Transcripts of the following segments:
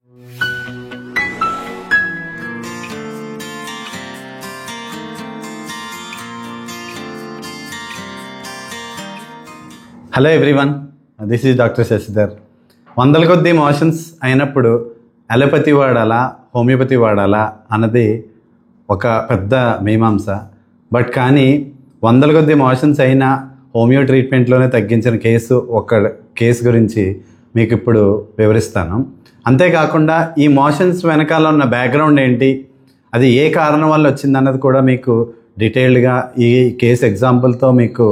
Hello everyone, this is doctor Shashidhar. వందల కొద్ది motions అయినప్పుడు అలోపతి వాడాలా హోమియోపతి వాడాలా అన్నది ఒక పెద్ద మీమాంస. బట్ కానీ వందల కొద్ది మోషన్స్ అయినా హోమియో ట్రీట్మెంట్లోనే తగ్గించిన ఒక కేసు గురించి మీకు ఇప్పుడు వివరిస్తాను. అంతేకాకుండా ఈ మోషన్స్ వెనకాల ఉన్న బ్యాక్గ్రౌండ్ ఏంటి, అది ఏ కారణం వల్ల వచ్చిందన్నది కూడా మీకు డీటెయిల్డ్గా ఈ కేసు ఎగ్జాంపుల్తో మీకు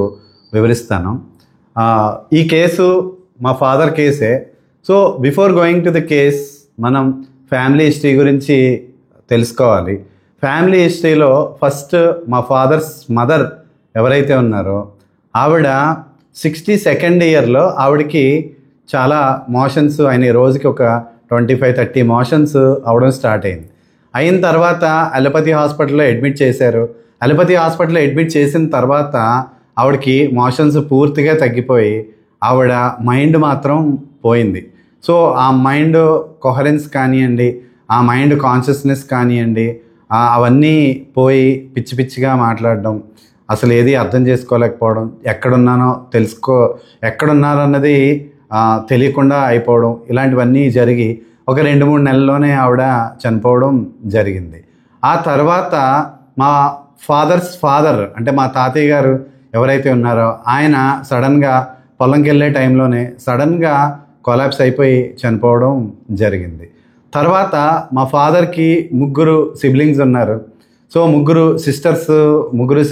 వివరిస్తాను. ఈ కేసు మా ఫాదర్ కేసే. So before going to the case మనం ఫ్యామిలీ హిస్టరీ గురించి తెలుసుకోవాలి. ఫ్యామిలీ హిస్టరీలో ఫస్ట్ మా ఫాదర్స్ మదర్ ఎవరైతే ఉన్నారో ఆవిడ 62nd ఇయర్లో ఆవిడకి చాలా మోషన్స్ అయినాయి. రోజుకి ఒక 25-30 మోషన్స్ అవడం స్టార్ట్ అయింది. అయిన తర్వాత అలోపతి హాస్పిటల్లో అడ్మిట్ చేశారు. అలోపతి హాస్పిటల్లో అడ్మిట్ చేసిన తర్వాత ఆవిడకి మోషన్స్ పూర్తిగా తగ్గిపోయి ఆవిడ మైండ్ మాత్రం పోయింది. సో ఆ మైండ్ కొహరెన్స్ కానివ్వండి, ఆ మైండ్ కాన్షియస్నెస్ కానివ్వండి, అవన్నీ పోయి పిచ్చి పిచ్చిగా మాట్లాడడం, అసలు ఏది అర్థం చేసుకోలేకపోవడం, ఎక్కడున్నారన్నది తెలియకుండా అయిపోవడం, ఇలాంటివన్నీ జరిగి ఒక 2-3 నెలల్లోనే ఆవిడ చనిపోవడం జరిగింది. ఆ తర్వాత మా ఫాదర్స్ ఫాదర్ అంటే మా తాతయ్య గారు ఎవరైతే ఉన్నారో ఆయన సడన్గా పొలంకి వెళ్ళే టైంలోనే సడన్గా కొలాప్స్ అయిపోయి చనిపోవడం జరిగింది. తర్వాత మా ఫాదర్కి 3 సిబ్లింగ్స్ ఉన్నారు. సో ముగ్గురు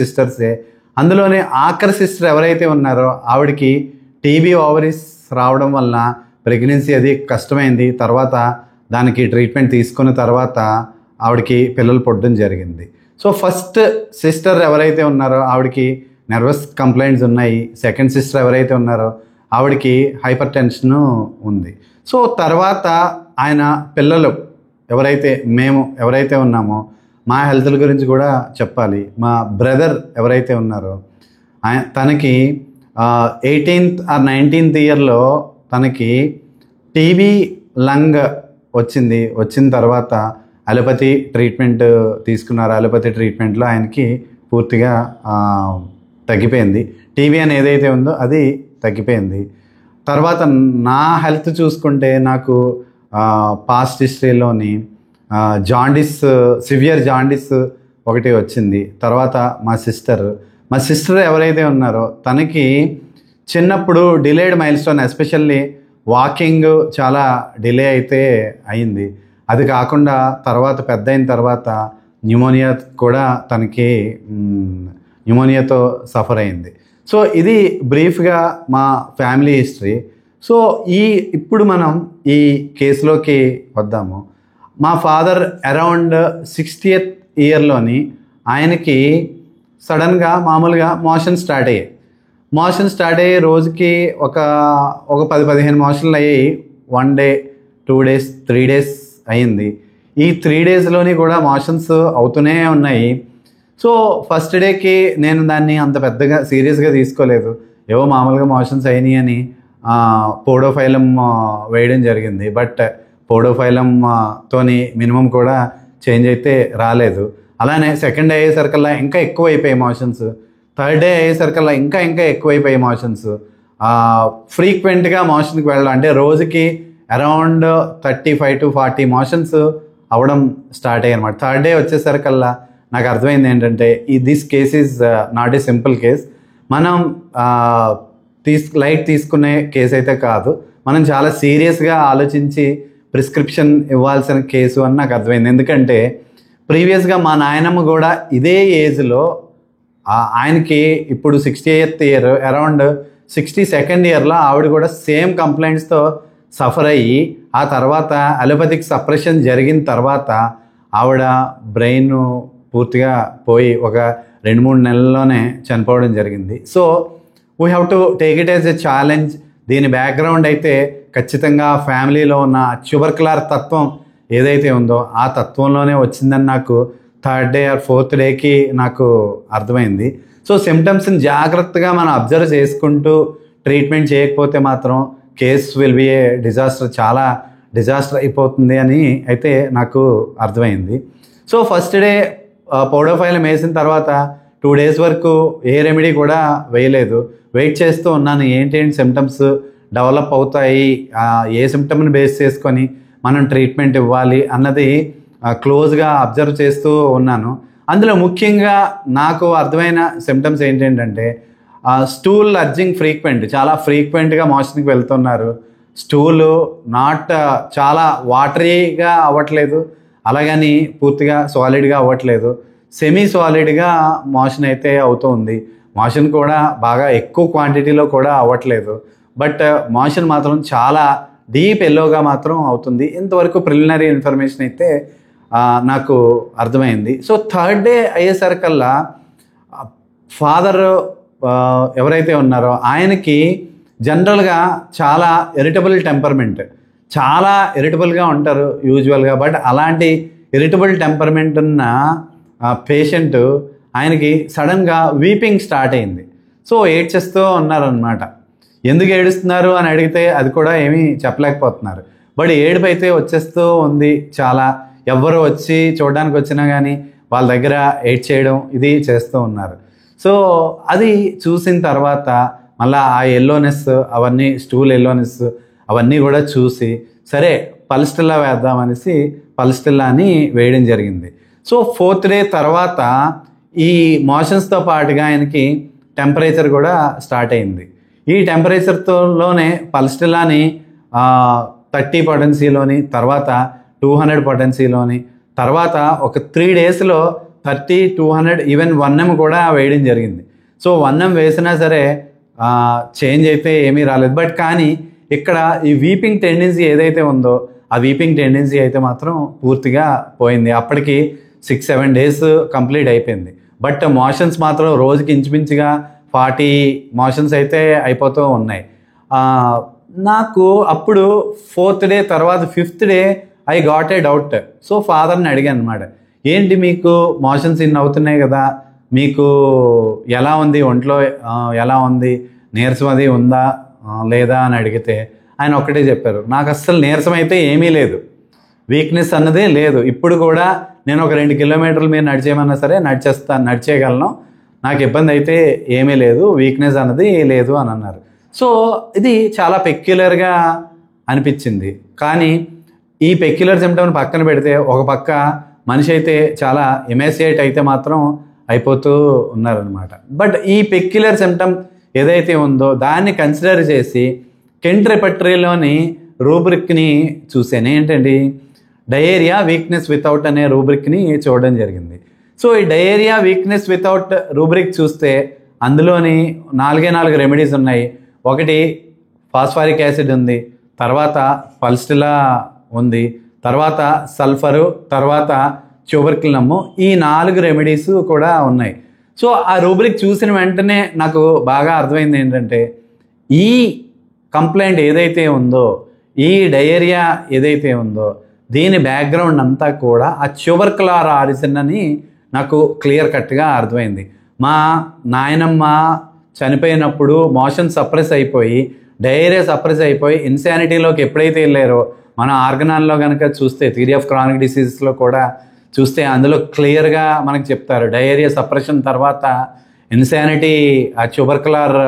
సిస్టర్సే. అందులోనే ఆఖరి సిస్టర్ ఎవరైతే ఉన్నారో ఆవిడకి టీబీ ఓవరీస్ రావడం వలన ప్రెగ్నెన్సీ అది కష్టమైంది. తర్వాత దానికి ట్రీట్మెంట్ తీసుకున్న తర్వాత ఆవిడకి పిల్లలు పుట్టడం జరిగింది. సో ఫస్ట్ సిస్టర్ ఎవరైతే ఉన్నారో ఆవిడకి నర్వస్ కంప్లైంట్స్ ఉన్నాయి. సెకండ్ సిస్టర్ ఎవరైతే ఉన్నారో ఆవిడకి హైపర్ టెన్షన్ ఉంది. సో తర్వాత ఆయన పిల్లలు ఎవరైతే ఉన్నామో మా హెల్త్ గురించి కూడా చెప్పాలి. మా బ్రదర్ ఎవరైతే ఉన్నారో తనకి 18th or 19th ఇయర్లో తనకి టీబీ లంగ్ వచ్చిన తర్వాత అలోపతి ట్రీట్మెంట్ తీసుకున్నారు. అలోపతి ట్రీట్మెంట్లో ఆయనకి పూర్తిగా తగ్గిపోయింది. టీబీ అని ఏదైతే ఉందో అది తగ్గిపోయింది. తర్వాత నా హెల్త్ చూసుకుంటే నాకు పాస్ట్ హిస్టరీలోని సివియర్ జాండిస్ ఒకటి వచ్చింది. తర్వాత మా సిస్టర్ ఎవరైతే ఉన్నారో తనకి చిన్నప్పుడు delayed mile stone, especially walking చాలా డిలే అయితే అయింది. అది కాకుండా తర్వాత పెద్ద అయిన తర్వాత న్యూమోనియాతో సఫర్ అయింది. సో ఇది బ్రీఫ్గా మా ఫ్యామిలీ హిస్టరీ. సో ఇప్పుడు మనం ఈ కేసులోకి వద్దాము. మా ఫాదర్ అరౌండ్ 60th ఇయర్లోని ఆయనకి సడన్గా మామూలుగా మోషన్ స్టార్ట్ అయ్యాయి. రోజుకి ఒక 10-15 మోషన్లు అయ్యాయి. 1 day 2 days 3 days అయింది. ఈ 3 daysలోని కూడా మోషన్స్ అవుతూనే ఉన్నాయి. సో ఫస్ట్ డేకి నేను దాన్ని అంత పెద్దగా సీరియస్గా తీసుకోలేదు. ఏవో మామూలుగా మోషన్స్ అయినాయి అని పోడోఫైలం వేయడం జరిగింది. బట్ పోడోఫైలంతోని మినిమం కూడా చేంజ్ అయితే రాలేదు. అలానే సెకండ్ డే అయ్యేసరికల్లా ఇంకా ఎక్కువ అయిపోయాయి మోషన్స్. థర్డ్ డే అయ్యేసరికల్లా ఇంకా ఎక్కువైపోయాయి మోషన్స్. ఫ్రీక్వెంట్గా మోషన్కి వెళ్ళడం అంటే రోజుకి అరౌండ్ 35 to 40 మోషన్స్ అవ్వడం స్టార్ట్ అయ్యాయి అనమాట. థర్డ్ డే వచ్చేసరికల్లా నాకు అర్థమైంది ఏంటంటే this case is not a simple case. మనం లైట్ తీసుకునే కేసు అయితే కాదు. మనం చాలా సీరియస్గా ఆలోచించి ప్రిస్క్రిప్షన్ ఇవ్వాల్సిన కేసు అని నాకు అర్థమైంది. ఎందుకంటే ప్రీవియస్గా మా నాయనమ్మ కూడా ఇదే ఏజ్లో ఆయనకి ఇప్పుడు 68th ఇయర్, అరౌండ్ 62nd ఇయర్లో ఆవిడ కూడా సేమ్ కంప్లైంట్స్తో సఫర్ అయ్యి ఆ తర్వాత అలోపతిక్ సప్రెషన్ జరిగిన తర్వాత ఆవిడ బ్రెయిన్ పూర్తిగా పోయి ఒక 2-3 నెలల్లోనే చనిపోవడం జరిగింది. So we have to take it as a challenge. దీని బ్యాక్గ్రౌండ్ అయితే ఖచ్చితంగా ఫ్యామిలీలో ఉన్న ట్యూబర్కులర్ తత్వం ఏదైతే ఉందో ఆ తత్వంలోనే వచ్చిందని నాకు 3rd day or 4th డేకి నాకు అర్థమైంది. సో సిమ్టమ్స్ని జాగ్రత్తగా మనం అబ్జర్వ్ చేసుకుంటూ ట్రీట్మెంట్ చేయకపోతే మాత్రం case will be a disaster. చాలా డిజాస్టర్ అయిపోతుంది అని అయితే నాకు అర్థమైంది. సో ఫస్ట్ డే పౌడోఫైలం వేసిన తర్వాత 2 days వరకు ఏ రెమెడీ కూడా వేయలేదు. వెయిట్ చేస్తూ ఉన్నాను ఏంటి సిమ్టమ్స్ డెవలప్ అవుతాయి, ఏ సిమ్టమ్ని బేస్ చేసుకొని మనం ట్రీట్మెంట్ ఇవ్వాలి అన్నది క్లోజ్గా అబ్జర్వ్ చేస్తూ ఉన్నాను. అందులో ముఖ్యంగా నాకు అర్థమైన సిమ్టమ్స్ ఏంటంటే స్టూల్ అర్జింగ్ ఫ్రీక్వెంట్, చాలా ఫ్రీక్వెంట్గా మోషన్కి వెళ్తున్నారు. స్టూలు చాలా వాటరీగా అవ్వట్లేదు, అలాగని పూర్తిగా సాలిడ్గా అవ్వట్లేదు, సెమీ సాలిడ్గా మోషన్ అయితే అవుతుంది. మోషన్ కూడా బాగా ఎక్కువ క్వాంటిటీలో కూడా అవ్వట్లేదు, బట్ మోషన్ మాత్రం చాలా డీప్ ఎల్లోగా మాత్రం అవుతుంది. ఇంతవరకు ప్రిలిమినరీ ఇన్ఫర్మేషన్ అయితే నాకు అర్థమైంది. సో 3rd day అయ్యేసరికల్లా ఫాదర్ ఎవరైతే ఉన్నారో ఆయనకి జనరల్గా చాలా ఇరిటబుల్ టెంపర్మెంట్, చాలా ఇరిటబుల్గా ఉంటారు యూజువల్గా. బట్ అలాంటి ఇరిటబుల్ టెంపర్మెంట్ ఉన్న పేషెంట్ ఆయనకి సడన్గా వీపింగ్ స్టార్ట్ అయింది. సో ఏడ్చేస్తూ ఉన్నారనమాట. ఎందుకు ఏడుస్తున్నారు అని అడిగితే అది కూడా ఏమీ చెప్పలేకపోతున్నారు. బట్ ఏడుపు అయితే వచ్చేస్తూ ఉంది చాలా. ఎవ్వరు వచ్చి చూడడానికి వచ్చినా కానీ వాళ్ళ దగ్గర ఏడ్చేయడం ఇది చేస్తూ ఉన్నారు. సో అది చూసిన తర్వాత మళ్ళీ ఆ ఎల్లోనెస్ అవన్నీ, స్టూల్ ఎల్లోనెస్ అవన్నీ కూడా చూసి సరే పల్స్టిల్లా వేద్దామనేసి పల్స్టిల్లాని వేయడం జరిగింది. సో 4th day తర్వాత ఈ మోషన్స్తో పాటుగా ఆయనకి టెంపరేచర్ కూడా స్టార్ట్ అయింది. ఈ టెంపరేచర్తోనే పల్స్టిల్లాని 30 పొటెన్సీలోని, తర్వాత 200 పొటెన్సీలోని, తర్వాత ఒక 3 daysలో 30, 200 ఈవెన్ 1M కూడా వేయడం జరిగింది. సో 1M వేసినా సరే చేంజ్ అయితే ఏమీ రాలేదు. బట్ కానీ ఇక్కడ ఈ వీపింగ్ టెండెన్సీ ఏదైతే ఉందో ఆ వీపింగ్ టెండెన్సీ అయితే మాత్రం పూర్తిగా పోయింది. అప్పటికి 6-7 days కంప్లీట్ అయిపోయింది. బట్ మోషన్స్ మాత్రం రోజుకి ఇంచుమించుగా 40 మోషన్స్ అయితే అయిపోతూ ఉన్నాయి. నాకు అప్పుడు 4th day తర్వాత 5th day I got a doubt. So ఫాదర్ని అడిగాను అనమాట, ఏంటి మీకు మోషన్స్ ఇన్ని అవుతున్నాయి కదా, మీకు ఎలా ఉంది, ఒంట్లో ఎలా ఉంది, నీరసం అది ఉందా లేదా అని అడిగితే ఆయన ఒక్కటే చెప్పారు, నాకు అస్సలు నీరసం అయితే ఏమీ లేదు, వీక్నెస్ అన్నదే లేదు. ఇప్పుడు కూడా నేను ఒక 2 kilometers మీరు నడిచేయమన్నా సరే నడిచేయగలను, నాకు ఇబ్బంది అయితే ఏమీ లేదు, వీక్నెస్ అన్నది లేదు అని అన్నారు. సో ఇది చాలా పెక్యులర్గా అనిపించింది. కానీ ఈ పెక్యులర్ సిమ్టమ్ని పక్కన పెడితే ఒక పక్క మనిషి అయితే చాలా ఎమాసియేట్ అయితే మాత్రం అయిపోతూ ఉన్నారనమాట. బట్ ఈ పెక్యులర్ సిమ్టమ్ ఏదైతే ఉందో దాన్ని కన్సిడర్ చేసి కెంట్ రెపర్టరీలోని రూబ్రిక్ని చూసాను. ఏంటండి, డయేరియా వీక్నెస్ వితౌట్ అనే రూబ్రిక్ని చూడడం జరిగింది. సో ఈ డయేరియా వీక్నెస్ వితౌట్ రూబ్రిక్ చూస్తే అందులోని 4 రెమెడీస్ ఉన్నాయి. ఒకటి ఫాస్ఫారిక్ యాసిడ్ ఉంది, తర్వాత పల్స్టిల్లా ఉంది, తర్వాత సల్ఫరు, తర్వాత ట్యూబర్కులమ్, ఈ 4 రెమెడీస్ కూడా ఉన్నాయి. సో ఆ రూబ్రిక్ చూసిన వెంటనే నాకు బాగా అర్థమైంది ఏంటంటే ఈ కంప్లైంట్ ఏదైతే ఉందో, ఈ డయేరియా ఏదైతే ఉందో దీని బ్యాక్గ్రౌండ్ అంతా కూడా ఆ ట్యూబర్కులర్ ఆరిజిన్ అని నాకు క్లియర్ కట్గా అర్థమైంది. మా నాయనమ్మ చనిపోయినప్పుడు మోషన్ సప్రెస్ అయిపోయి, డయేరియా సప్రెస్ అయిపోయి ఇన్సానిటీలోకి ఎప్పుడైతే వెళ్ళారో, మన ఆర్గనాల్లో కనుక చూస్తే థియరీ ఆఫ్ క్రానిక్ డిసీజెస్లో కూడా చూస్తే అందులో క్లియర్గా మనకు చెప్తారు, డయేరియా సప్రెషన్ తర్వాత ఇన్సానిటీ ఆ ట్యూబర్కులర్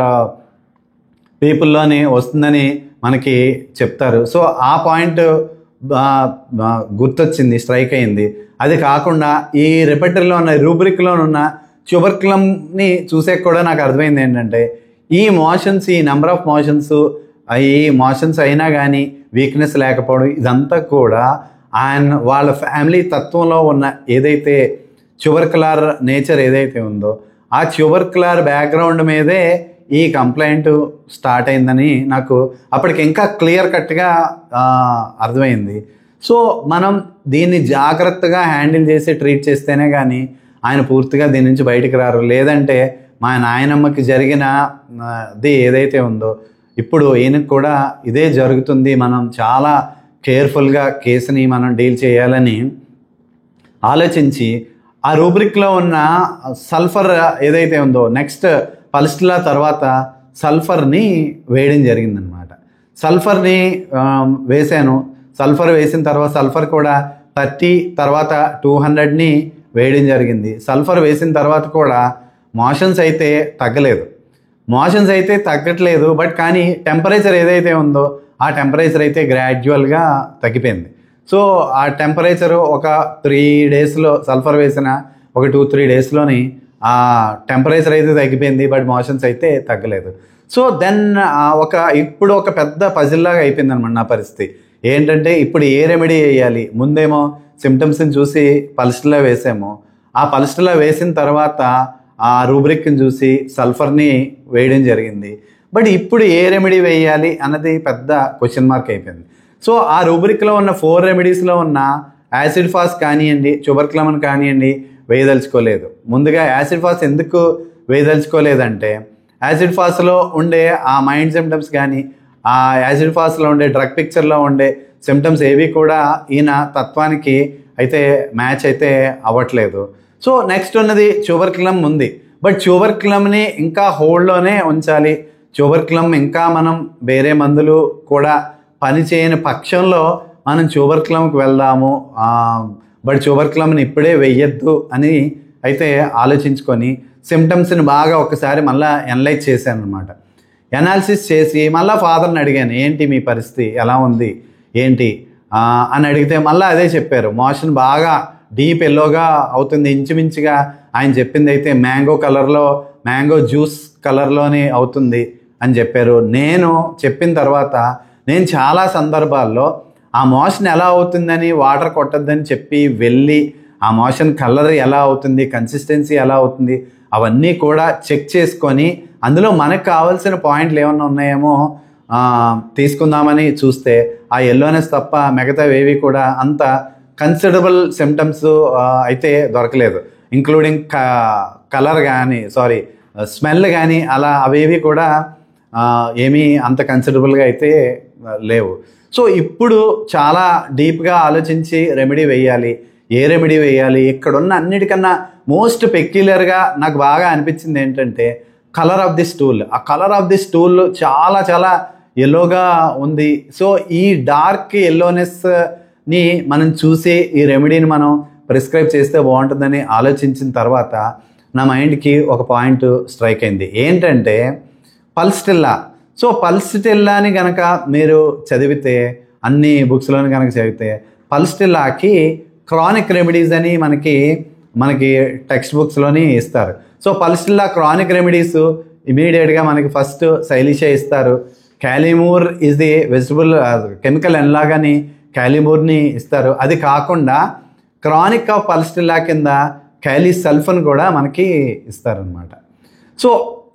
పీపుల్లోని వస్తుందని మనకి చెప్తారు. సో ఆ పాయింట్ గుర్తొచ్చింది, స్ట్రైక్ అయింది. అది కాకుండా ఈ రెపర్టరీలో ఉన్న రూబ్రిక్లో ఉన్న ట్యూబర్కులమ్ని చూసే కూడా నాకు అర్థమైంది ఏంటంటే ఈ మోషన్స్, ఈ నెంబర్ ఆఫ్ మోషన్స్, ఈ మోషన్స్ అయినా కానీ వీక్నెస్ లేకపోవడం, ఇదంతా కూడా వాళ్ళ ఫ్యామిలీ తత్వంలో ఉన్న ఏదైతే ట్యూబర్కులర్ నేచర్ ఏదైతే ఉందో ఆ ట్యూబర్కులర్ బ్యాక్గ్రౌండ్ మీదే ఈ కంప్లైంట్ స్టార్ట్ అయిందని నాకు అప్పటికి ఇంకా క్లియర్ కట్గా అర్థమైంది. సో మనం దీన్ని జాగ్రత్తగా హ్యాండిల్ చేసి ట్రీట్ చేస్తేనే కానీ ఆయన పూర్తిగా దీని నుంచి బయటికి రారు. లేదంటే మా నాయనమ్మకి జరిగినది ఏదైతే ఉందో ఇప్పుడు ఈయనకు కూడా ఇదే జరుగుతుంది, మనం చాలా కేర్ఫుల్గా కేసుని మనం డీల్ చేయాలని ఆలోచించి ఆ రూబ్రిక్లో ఉన్న సల్ఫర్ ఏదైతే ఉందో నెక్స్ట్ పల్స్టిల్లా తర్వాత సల్ఫర్ని వేయడం జరిగిందనమాట. సల్ఫర్ని వేశాను. సల్ఫర్ వేసిన తర్వాత సల్ఫర్ కూడా 30 తర్వాత 200ని వేయడం జరిగింది. సల్ఫర్ వేసిన తర్వాత కూడా మోషన్స్ అయితే తగ్గలేదు, మోషన్స్ అయితే తగ్గట్లేదు. బట్ కానీ టెంపరేచర్ ఏదైతే ఉందో ఆ టెంపరేచర్ అయితే గ్రాడ్యువల్గా తగ్గిపోయింది. సో ఆ టెంపరేచరు ఒక 3 డేస్లో సల్ఫర్ వేసిన ఒక 2-3 డేస్లోని ఆ టెంపరేచర్ అయితే తగ్గిపోయింది, బట్ మోషన్స్ అయితే తగ్గలేదు. సో దెన్ ఇప్పుడు ఒక పెద్ద పజిల్లాగా అయిపోయింది అనమాట నా పరిస్థితి. ఏంటంటే ఇప్పుడు ఏ రెమెడీ వేయాలి? ముందేమో సిమ్టమ్స్ని చూసి పల్స్టర్లో వేసాము, ఆ పల్స్టర్లో వేసిన తర్వాత ఆ రూబ్రిక్ని చూసి సల్ఫర్ని వేయడం జరిగింది. బట్ ఇప్పుడు ఏ రెమెడీ వేయాలి అన్నది పెద్ద క్వశ్చన్ మార్క్ అయిపోయింది. సో ఆ రూబ్రిక్లో ఉన్న 4 రెమెడీస్లో ఉన్న యాసిడ్ ఫాస్ కానివ్వండి, ట్యూబర్క్లమన్ కానివ్వండి వేయదలుచుకోలేదు. ముందుగా యాసిడ్ ఫాస్ ఎందుకు వేయదలుచుకోలేదంటే యాసిడ్ ఫాస్లో ఉండే ఆ మైండ్ సిమ్టమ్స్ కానీ ఆ యాసిడ్ ఫాస్లో ఉండే డ్రగ్ పిక్చర్లో ఉండే సిమ్టమ్స్ ఏవి కూడా ఈయన తత్వానికి అయితే మ్యాచ్ అయితే అవ్వట్లేదు. సో నెక్స్ట్ ఉన్నది ట్యూబర్క్లమ్ ఉంది, బట్ ట్యూబర్క్లమ్ని ఇంకా హోల్డ్లోనే ఉంచాలి. ట్యూబర్క్లమ్ ఇంకా మనం వేరే మందులు కూడా పనిచేయని పక్షంలో మనం ట్యూబర్క్లమ్కి వెళ్దాము, బట్ ట్యూబర్క్లమ్ని ఇప్పుడే వెయ్యొద్దు అని అయితే ఆలోచించుకొని సిమ్టమ్స్ని బాగా ఒకసారి మళ్ళీ అనలైజ్ చేశాను అనమాట. ఎనాలిసిస్ చేసి మళ్ళీ ఫాదర్ని అడిగాను, ఏంటి మీ పరిస్థితి ఎలా ఉంది ఏంటి అని అడిగితే మళ్ళీ అదే చెప్పారు, మోషన్ బాగా డీప్ ఎల్లోగా అవుతుంది. ఇంచుమించుగా ఆయన చెప్పింది అయితే మ్యాంగో జ్యూస్ కలర్లోనే అవుతుంది అని చెప్పారు. నేను చెప్పిన తర్వాత నేను చాలా సందర్భాల్లో ఆ మోషన్ ఎలా అవుతుందని వాటర్ కొట్టద్దని చెప్పి వెళ్ళి ఆ మోషన్ కలర్ ఎలా అవుతుంది, కన్సిస్టెన్సీ ఎలా అవుతుంది అవన్నీ కూడా చెక్ చేసుకొని అందులో మనకు కావాల్సిన పాయింట్లు ఏమన్నా ఉన్నాయేమో తీసుకుందామని చూస్తే ఆ ఎల్లోనెస్ తప్ప మిగతావి ఏవి కూడా అంత కన్సిడరబుల్ సిమ్టమ్స్ అయితే దొరకలేదు. ఇంక్లూడింగ్ కలర్ కానీ స్మెల్ కానీ అలా అవేవి కూడా ఏమీ అంత కన్సిడరబుల్గా అయితే లేవు. సో ఇప్పుడు చాలా డీప్గా ఆలోచించి రెమెడీ వేయాలి, ఏ రెమెడీ వేయాలి. ఇక్కడున్న అన్నిటికన్నా మోస్ట్ పెక్యులర్గా నాకు బాగా అనిపించింది ఏంటంటే కలర్ ఆఫ్ ది స్టూల్. ఆ కలర్ ఆఫ్ ది స్టూల్ చాలా చాలా ఎల్లోగా ఉంది. సో ఈ డార్క్ ఎల్లోనెస్ని మనం చూసి ఈ రెమెడీని మనం ప్రిస్క్రైబ్ చేస్తే బాగుంటుందని ఆలోచించిన తర్వాత నా మైండ్కి ఒక పాయింట్ స్ట్రైక్ అయింది. ఏంటంటే పల్స్టిల్లా. సో పల్స్టిల్లాని కనుక మీరు చదివితే అన్ని బుక్స్లోని కనుక చదివితే పల్స్టిల్లాకి క్రానిక్ రెమెడీస్ అని మనకి టెక్స్ట్ బుక్స్లోని ఇస్తారు. సో పల్స్టిల్లా క్రానిక్ రెమెడీస్ ఇమీడియట్గా మనకి ఫస్ట్ సైలిషియా ఇస్తారు. క్యాలిమూర్ is the vegetable chemical analogue అని క్యాలిమూర్ని ఇస్తారు. అది కాకుండా క్రానిక్ ఆఫ్ పల్స్టిల్లా కింద క్యాలిసల్ఫన్ కూడా మనకి ఇస్తారనమాట.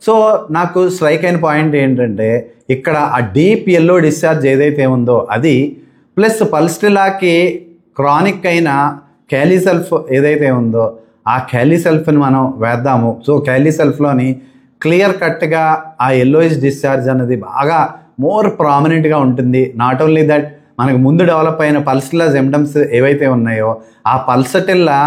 సో నాకు స్ట్రైక్ అయిన పాయింట్ ఏంటంటే ఇక్కడ ఆ డీప్ ఎల్లో డిశ్చార్జ్ ఏదైతే ఉందో అది ప్లస్ పల్స్టిల్లాకి క్రానిక్ అయిన క్యాలిసల్ఫ్ ఏదైతే ఉందో ఆ క్యాలిసల్ఫ్ని మనం వేద్దాము. సో క్యాలిసల్ఫ్లోని క్లియర్ కట్గా ఆ ఎల్లోయిష్ డిశ్చార్జ్ అనేది బాగా మోర్ ప్రామినెంట్గా ఉంటుంది. నాట్ ఓన్లీ దట్ మనకు ముందు డెవలప్ అయిన పల్స్టిల్లా సిమ్టమ్స్ ఏవైతే ఉన్నాయో ఆ పల్సటిల్లా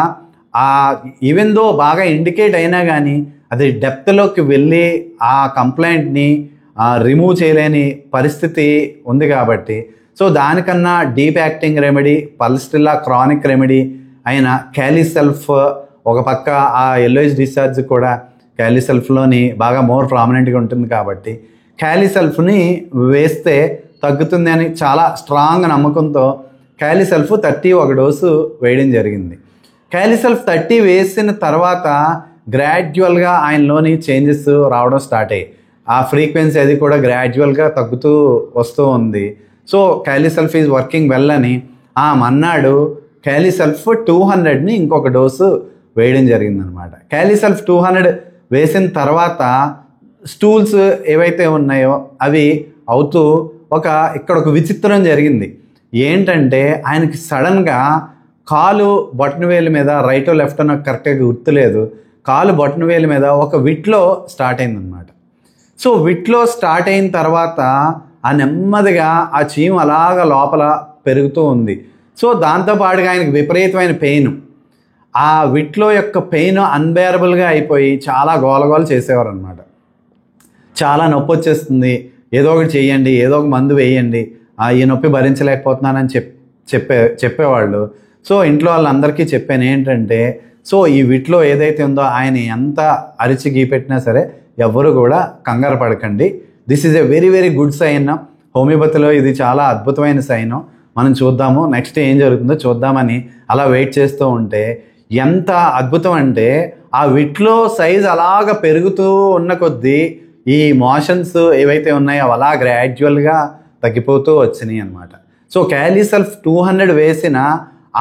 ఈవెన్ దో బాగా ఇండికేట్ అయినా కానీ అది డెప్త్లోకి వెళ్ళి ఆ కంప్లైంట్ని రిమూవ్ చేయలేని పరిస్థితి ఉంది కాబట్టి సో దానికన్నా deep acting remedy pulsatilla chronic remedy అయిన క్యాలిసల్ఫ్ ఒక పక్క ఆ ఎల్లోయిష్ డిశ్చార్జ్ కూడా క్యాలిసల్ఫ్లోని బాగా మోర్ ప్రామినెంట్గా ఉంటుంది కాబట్టి క్యాలిసల్ఫ్ని వేస్తే తగ్గుతుంది అని చాలా స్ట్రాంగ్ నమ్మకంతో క్యాలిసల్ఫ్ 30 ఒక డోసు వేయడం జరిగింది. క్యాలిసల్ఫ్ 30 వేసిన తర్వాత గ్రాడ్యువల్గా ఆయనలోని చేంజెస్ రావడం స్టార్ట్ అయ్యాయి. ఆ ఫ్రీక్వెన్సీ అది కూడా గ్రాడ్యువల్గా తగ్గుతూ వస్తూ ఉంది. సో క్యాలిసల్ఫ్ ఈజ్ వర్కింగ్ వెల్ అని ఆ మన్నాడు క్యాలిసల్ఫ్ 200ని ఇంకొక డోసు వేయడం జరిగిందనమాట. క్యాలిసల్ఫ్ 200 వేసిన తర్వాత స్టూల్స్ ఏవైతే ఉన్నాయో అవి అవుతూ ఇక్కడ ఒక విచిత్రం జరిగింది. ఏంటంటే ఆయనకి సడన్గా కాలు బొటనవేలు మీద రైటో లెఫ్ట్ నాకు కరెక్ట్గా గుర్తులేదు, కాలు బొటనవేలు మీద ఒక విట్లో స్టార్ట్ అయిందనమాట. సో విట్లో స్టార్ట్ అయిన తర్వాత ఆ నెమ్మదిగా ఆ చీము అలాగ లోపల పెరుగుతూ ఉంది. సో దాంతోపాటుగా ఆయనకి విపరీతమైన పెయిన్, ఆ విట్లో యొక్క పెయిన్ అన్బేరబుల్గా అయిపోయి చాలా గోలగోలు చేసేవారు అనమాట. చాలా నొప్పి వచ్చేస్తుంది, ఏదో ఒకటి చేయండి, ఏదో ఒక మందు వేయండి, ఈ నొప్పి భరించలేకపోతున్నానని చెప్పేవాళ్ళు. సో ఇంట్లో వాళ్ళందరికీ చెప్పాను ఏంటంటే, సో ఈ వీటిలో ఏదైతే ఉందో ఆయన ఎంత అరిచి గీపెట్టినా సరే ఎవ్వరు కూడా కంగారు పడకండి. This is a very very good sign. హోమియోపతిలో ఇది చాలా అద్భుతమైన సైన్. మనం చూద్దాము నెక్స్ట్ ఏం జరుగుతుందో చూద్దామని అలా వెయిట్ చేస్తూ ఉంటే ఎంత అద్భుతం అంటే ఆ వీటిలో సైజ్ అలాగ పెరుగుతూ ఉన్న కొద్దీ ఈ మోషన్స్ ఏవైతే ఉన్నాయో అవి అలా గ్రాడ్యువల్గా తగ్గిపోతూ వచ్చినాయి అనమాట. సో క్యాలీసల్ఫ్ 200 వేసిన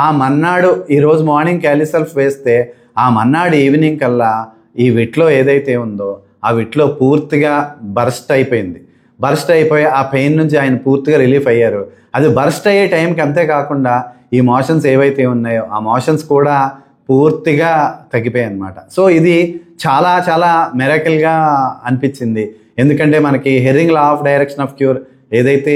ఆ మన్నాడు, ఈరోజు మార్నింగ్ క్యాలీసల్ఫ్ వేస్తే ఆ మన్నాడు ఈవినింగ్ కల్లా ఈ విట్లో ఏదైతే ఉందో ఆ విట్లో పూర్తిగా బర్స్ట్ అయిపోయి ఆ పెయిన్ నుంచి ఆయన పూర్తిగా రిలీఫ్ అయ్యారు. అది బర్స్ట్ అయ్యే టైంకి అంతేకాకుండా ఈ మోషన్స్ ఏవైతే ఉన్నాయో ఆ మోషన్స్ కూడా పూర్తిగా తగ్గిపోయాయి అన్నమాట. సో ఇది చాలా చాలా మిరాకిల్గా అనిపించింది. ఎందుకంటే మనకి Hering law of direction of cure ఏదైతే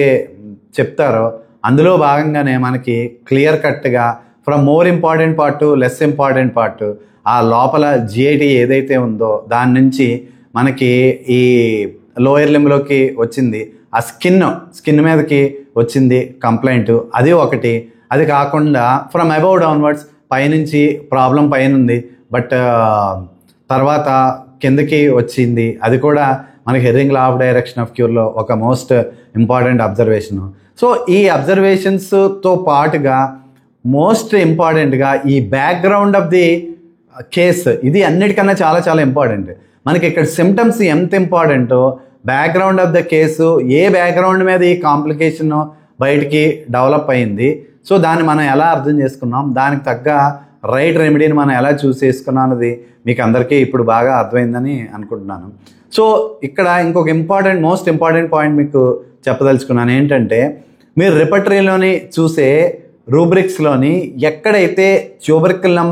చెప్తారో అందులో భాగంగానే మనకి క్లియర్ కట్గా from more important part to less important part ఆ లోపల జిఐటి ఏదైతే ఉందో దాని నుంచి మనకి ఈ లోయర్ లింబ్లోకి వచ్చింది, ఆ స్కిన్ మీదకి వచ్చింది కంప్లైంట్, అది ఒకటి. అది కాకుండా ఫ్రమ్ అబౌవ్ డౌన్వర్డ్స్ పైనుంచి ప్రాబ్లం పైన ఉంది బట్ తర్వాత కిందకి వచ్చింది, అది కూడా మనకి Hering law of direction of క్యూర్లో ఒక మోస్ట్ ఇంపార్టెంట్ అబ్జర్వేషను. సో ఈ అబ్జర్వేషన్స్తో పాటుగా మోస్ట్ ఇంపార్టెంట్గా ఈ బ్యాక్గ్రౌండ్ ఆఫ్ ది కేస్, ఇది అన్నిటికన్నా చాలా చాలా ఇంపార్టెంట్. మనకి ఇక్కడ సిమ్టమ్స్ ఎంత ఇంపార్టెంటో background of the case, A background మీద ఈ కాంప్లికేషన్ బయటికి డెవలప్ అయింది, సో దాన్ని మనం ఎలా అర్థం చేసుకున్నాం, దానికి తగ్గ రైట్ రెమెడీని మనం ఎలా చూస్ చేసుకున్నాం అన్నది మీకు అందరికీ ఇప్పుడు బాగా అర్థమైందని అనుకుంటున్నాను. సో ఇక్కడ ఇంకొక మోస్ట్ ఇంపార్టెంట్ పాయింట్ మీకు చెప్పదలుచుకున్నాను ఏంటంటే, మీరు రిపర్టరీలోని చూసే రూబ్రిక్స్లోని ఎక్కడైతే ట్యూబర్కులం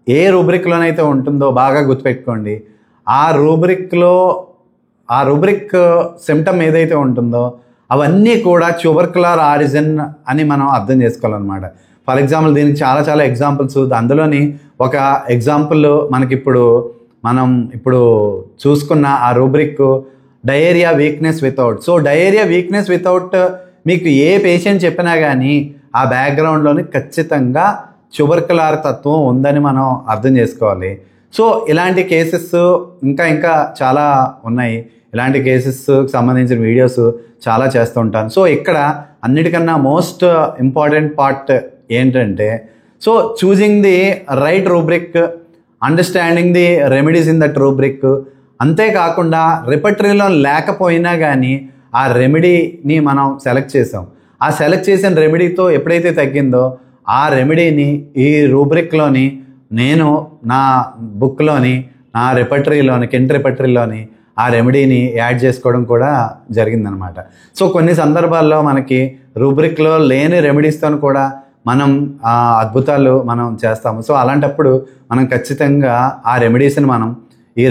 ఏ రూబ్రిక్లోనైతే ఉంటుందో బాగా గుర్తుపెట్టుకోండి. ఆ రూబ్రిక్ సిమ్టమ్ ఏదైతే ఉంటుందో అవన్నీ కూడా ట్యూబర్కులర్ ఆరిజిన్ అని మనం అర్థం చేసుకోవాలన్నమాట. ఫర్ ఎగ్జాంపుల్ దీనికి చాలా చాలా ఎగ్జాంపుల్స్, అందులోని ఒక ఎగ్జాంపుల్ మనం ఇప్పుడు చూసుకున్న ఆ rubric diarrhoea weakness without. So diarrhoea weakness without మీకు ఏ పేషెంట్ చెప్పినా కానీ ఆ బ్యాక్గ్రౌండ్లోని ఖచ్చితంగా ట్యూబర్కులర్ తత్వం ఉందని మనం అర్థం చేసుకోవాలి. సో ఇలాంటి కేసెస్ ఇంకా చాలా ఉన్నాయి. ఇలాంటి కేసెస్కి సంబంధించిన వీడియోస్ చాలా చేస్తూ ఉంటాను. సో ఇక్కడ అన్నిటికన్నా మోస్ట్ ఇంపార్టెంట్ పార్ట్ ఏంటంటే, so choosing the right rubric, understanding the remedies in that rubric. అంతేకాకుండా రిపర్టరీలో లేకపోయినా కానీ ఆ రెమెడీని మనం సెలెక్ట్ చేసాం. ఆ సెలెక్ట్ చేసిన రెమెడీతో ఎప్పుడైతే తగ్గిందో ఆ రెమెడీని ఈ రూబ్రిక్లోని నేను నా బుక్లోని నా రిపర్టరీలోని కింట్ రిపర్టరీలోని ఆ రెమెడీని యాడ్ చేసుకోవడం కూడా జరిగిందనమాట. సో కొన్ని సందర్భాల్లో మనకి రూబ్రిక్లో లేని రెమెడీస్తో కూడా మనం అద్భుతాలు మనం చేస్తాము. సో అలాంటప్పుడు మనం ఖచ్చితంగా ఆ రెమెడీస్ని మనం ఈ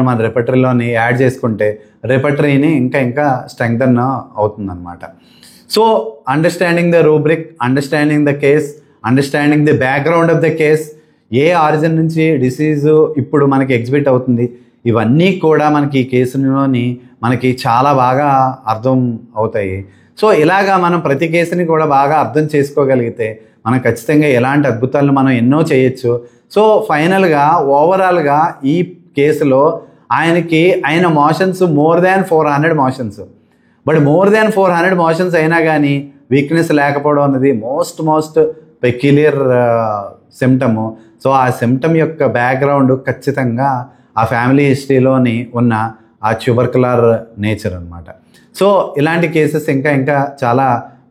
మన రిపర్టరీలోని యాడ్ చేసుకుంటే రిపర్టరీని ఇంకా స్ట్రెంగ్థన్ అవుతుందన్నమాట. So understanding the rubric, understanding the case, understanding the background of the case, A origin నుంచి డిసీజు ఇప్పుడు మనకి ఎగ్జిబిట్ అవుతుంది, ఇవన్నీ కూడా మనకి ఈ కేసులోని మనకి చాలా బాగా అర్థం అవుతాయి. సో ఇలాగా మనం ప్రతి కేసుని కూడా బాగా అర్థం చేసుకోగలిగితే మనం ఖచ్చితంగా ఎలాంటి అద్భుతాలను మనం ఎన్నో చేయొచ్చు. సో ఫైనల్గా ఓవరాల్గా ఈ కేసులో ఆయన motions more than 400 motions. But more than 400 motions అయినా కానీ వీక్నెస్ లేకపోవడం అనేది మోస్ట్ పెక్యులియర్ సిమ్టము. సో ఆ సిమ్టమ్ యొక్క బ్యాక్గ్రౌండ్ ఖచ్చితంగా ఆ ఫ్యామిలీ హిస్టరీలోని ఉన్న ఆ ట్యూబర్కులర్ నేచర్ అనమాట. సో ఇలాంటి కేసెస్ ఇంకా చాలా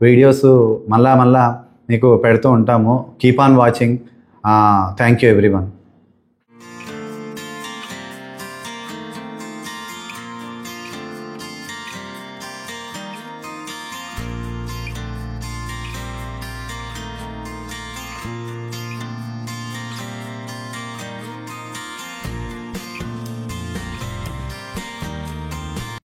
వీడియోస్ మళ్ళా మీకు పెడుతూ ఉంటాము. Keep on watching. Thank you everyone.